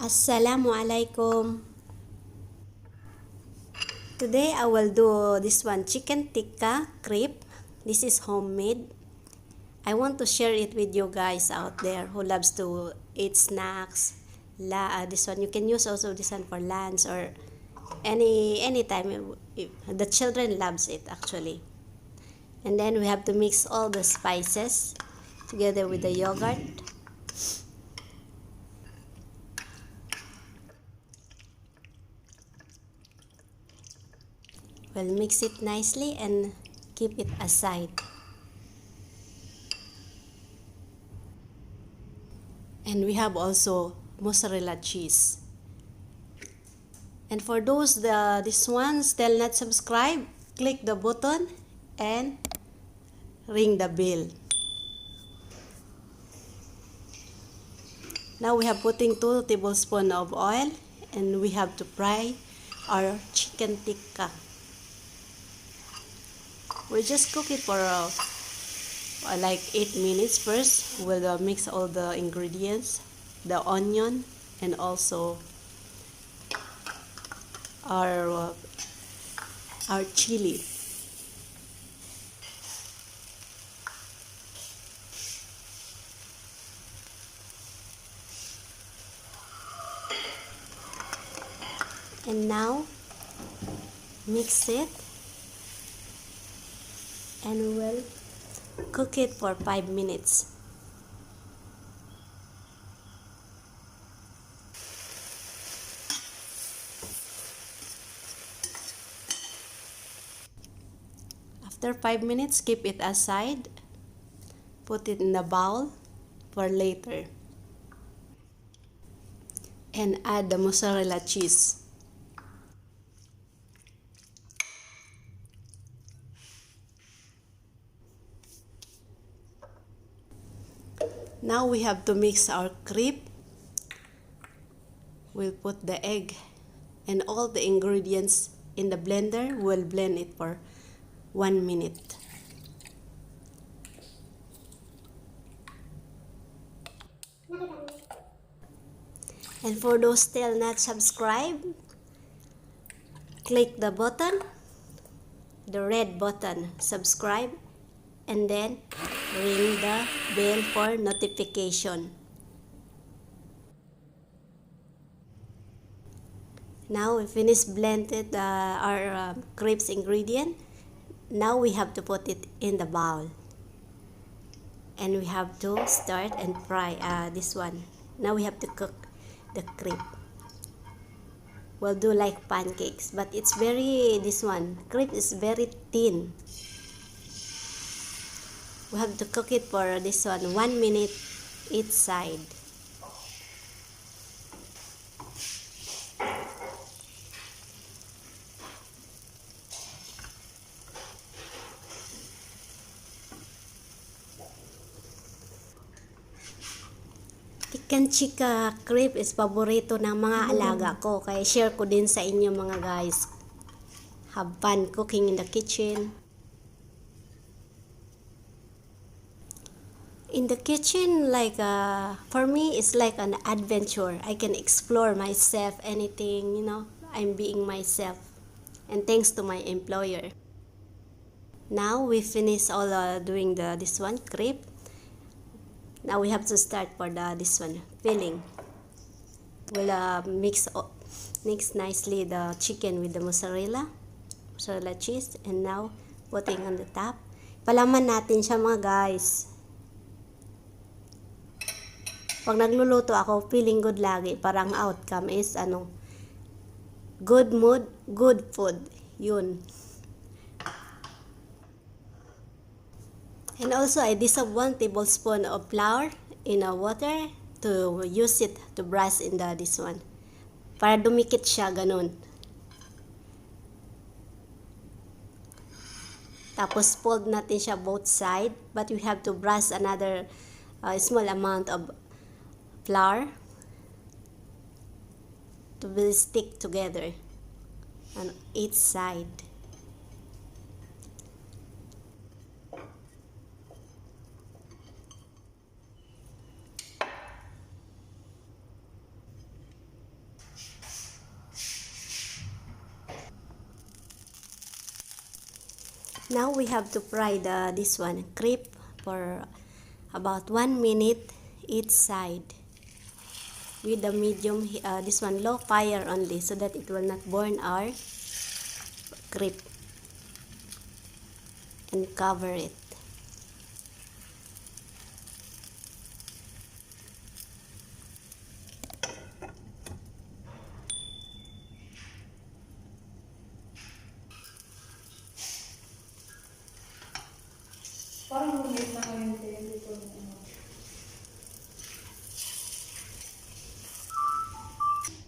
Asalamu Alaikum. Today I will do this one, chicken tikka crepe. This is homemade. I want to share it with you guys out there who loves to eat snacks. This one you can use also this one for lunch or any time. The children loves it actually. And then we have to mix all the spices together with the yogurt. We'll mix it nicely and keep it aside. And we have also mozzarella cheese. And for those this one still not subscribe, click the button and ring the bell. Now we have putting 2 tablespoons of oil and we have to fry our chicken tikka. We just cook it for like 8 minutes first. We'll mix all the ingredients, the onion, and also our chili. And now mix it and we'll cook it for 5 minutes. After 5 minutes, keep it aside. Put it in the bowl for later. And add the mozzarella cheese. Now we have to mix our crepe. We'll put the egg and all the ingredients in the blender. We'll blend it for 1 minute. And for those still not subscribed, click the button, the red button, subscribe, and then ring the bell for notification. Now we finished blended our crepes ingredient. Now we have to put it in the bowl. And we have to start and fry this one. Now we have to cook the crepe. We'll do like pancakes, but it's this one, crepe is very thin. We have to cook it for this one 1 minute each side. Chicken Tikka Crepe is paborito ng mga alaga ko, kaya share ko din sa inyo mga guys. Have fun cooking in the kitchen. In the kitchen, like for me, it's like an adventure. I can explore myself, anything, I'm being myself. And thanks to my employer. Now we finish all doing this one crepe. Now we have to start for this one filling. We'll mix nicely the chicken with the mozzarella cheese, and now putting on the top. Palaman natin siya mga guys. Pag nagluluto ako, feeling good lagi. Parang outcome is good mood, good food. Yun. And also, I dissolve 1 tablespoon of flour in water to use it to brush in this one. Para dumikit siya, ganun. Tapos, fold natin siya both side. But we have to brush another small amount of flour to be stick together on each side. Now we have to fry this one crepe for about 1 minute each side with the medium this one low fire only, so that it will not burn our crepe, and cover it. Parang lumit na kayo dito.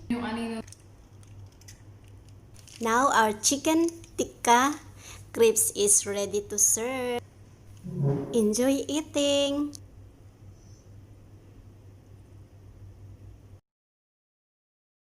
Yung anino. Now our chicken tikka crepes is ready to serve. Enjoy eating!